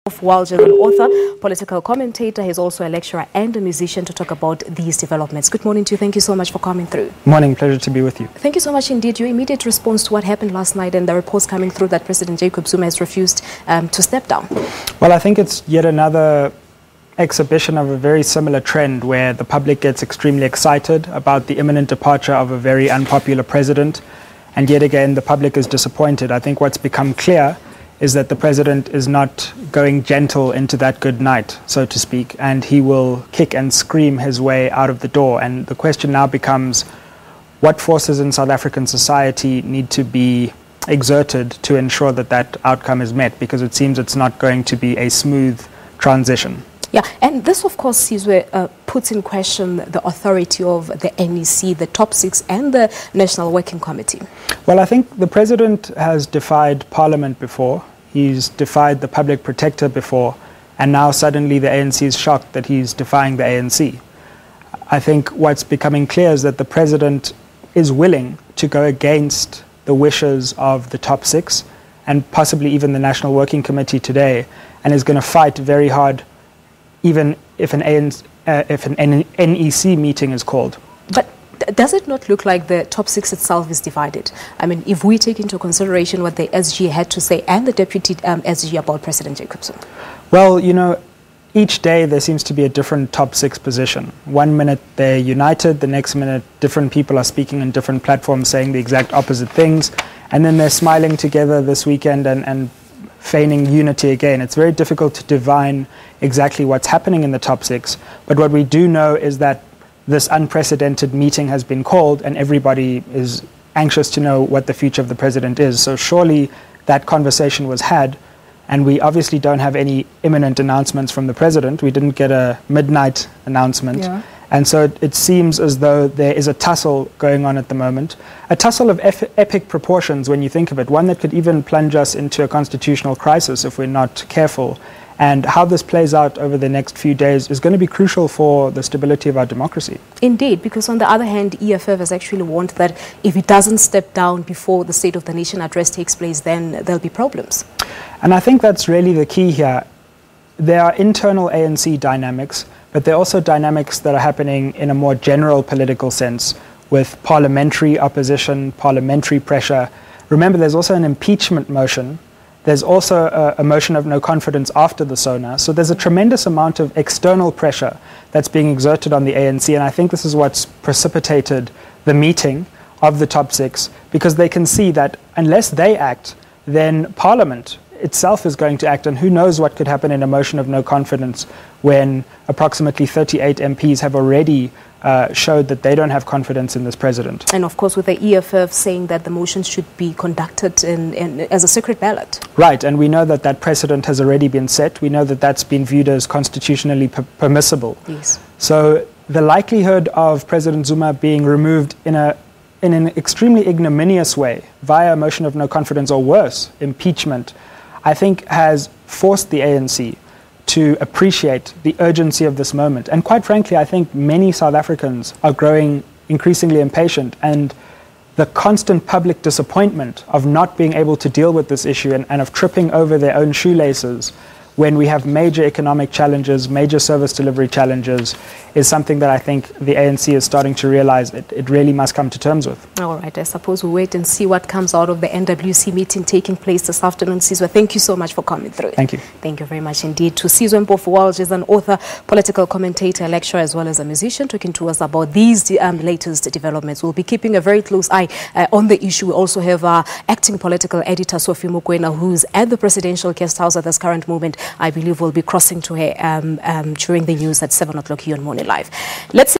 Mpofu-Walsh is an author, political commentator. He's also a lecturer and a musician to talk about these developments. Good morning to you. Thank you so much for coming through. Morning. Pleasure to be with you. Thank you so much indeed. Your immediate response to what happened last night and the reports coming through that President Jacob Zuma has refused to step down. Well, I think it's yet another exhibition of a very similar trend where the public gets extremely excited about the imminent departure of a very unpopular president, and yet again the public is disappointed. I think what's become clear is that the president is not going gentle into that good night, so to speak, and he will kick and scream his way out of the door. And the question now becomes, what forces in South African society need to be exerted to ensure that that outcome is met? Because it seems it's not going to be a smooth transition. Yeah, and this, of course, Sizwe, puts in question the authority of the NEC, the top six, and the National Working Committee. Well, I think the president has defied Parliament before. He's defied the public protector before. And now suddenly the ANC is shocked that he's defying the ANC. I think what's becoming clear is that the president is willing to go against the wishes of the top six and possibly even the National Working Committee today, and is going to fight very hard even if an NEC meeting is called. But does it not look like the top six itself is divided? I mean, if we take into consideration what the SG had to say and the deputy SG about President Jacob Zuma. Well, you know, each day there seems to be a different top six position. 1 minute they're united, the next minute different people are speaking on different platforms saying the exact opposite things, and then they're smiling together this weekend and feigning unity again. It's very difficult to divine exactly what's happening in the top six, but what we do know is that this unprecedented meeting has been called and everybody is anxious to know what the future of the president is. So surely that conversation was had, and we obviously don't have any imminent announcements from the president. We didn't get a midnight announcement. Yeah. And so it seems as though there is a tussle going on at the moment, a tussle of epic proportions when you think of it, one that could even plunge us into a constitutional crisis if we're not careful. And how this plays out over the next few days is going to be crucial for the stability of our democracy. Indeed, because on the other hand, EFF has actually warned that if it doesn't step down before the State of the Nation address takes place, then there'll be problems. And I think that's really the key here. There are internal ANC dynamics, but there are also dynamics that are happening in a more general political sense with parliamentary opposition, parliamentary pressure. Remember, there's also an impeachment motion. There's also a motion of no confidence after the SONA. So there's a tremendous amount of external pressure that's being exerted on the ANC, and I think this is what's precipitated the meeting of the top six, because they can see that unless they act, then Parliament itself is going to act, and who knows what could happen in a motion of no confidence when approximately 38 MPs have already showed that they don't have confidence in this president. And of course with the EFF saying that the motion should be conducted as a secret ballot. Right, and we know that that precedent has already been set. We know that that's been viewed as constitutionally permissible. Yes. So the likelihood of President Zuma being removed in an extremely ignominious way via a motion of no confidence, or worse, impeachment, I think has forced the ANC to appreciate the urgency of this moment. And quite frankly, I think many South Africans are growing increasingly impatient, and the constant public disappointment of not being able to deal with this issue and of tripping over their own shoelaces when we have major economic challenges, major service delivery challenges, is something that I think the ANC is starting to realize it really must come to terms with. All right, I suppose we'll wait and see what comes out of the NWC meeting taking place this afternoon. Sizwe, thank you so much for coming through. Thank you. Thank you very much indeed. To Sizwe Mpofu-Walsh is an author, political commentator, lecturer, as well as a musician, talking to us about these latest developments. We'll be keeping a very close eye on the issue. We also have our acting political editor, Sophie Mukwena, who's at the presidential guest house at this current moment. I believe we'll be crossing to her during the news at 7 o'clock here on Morning Live. Let's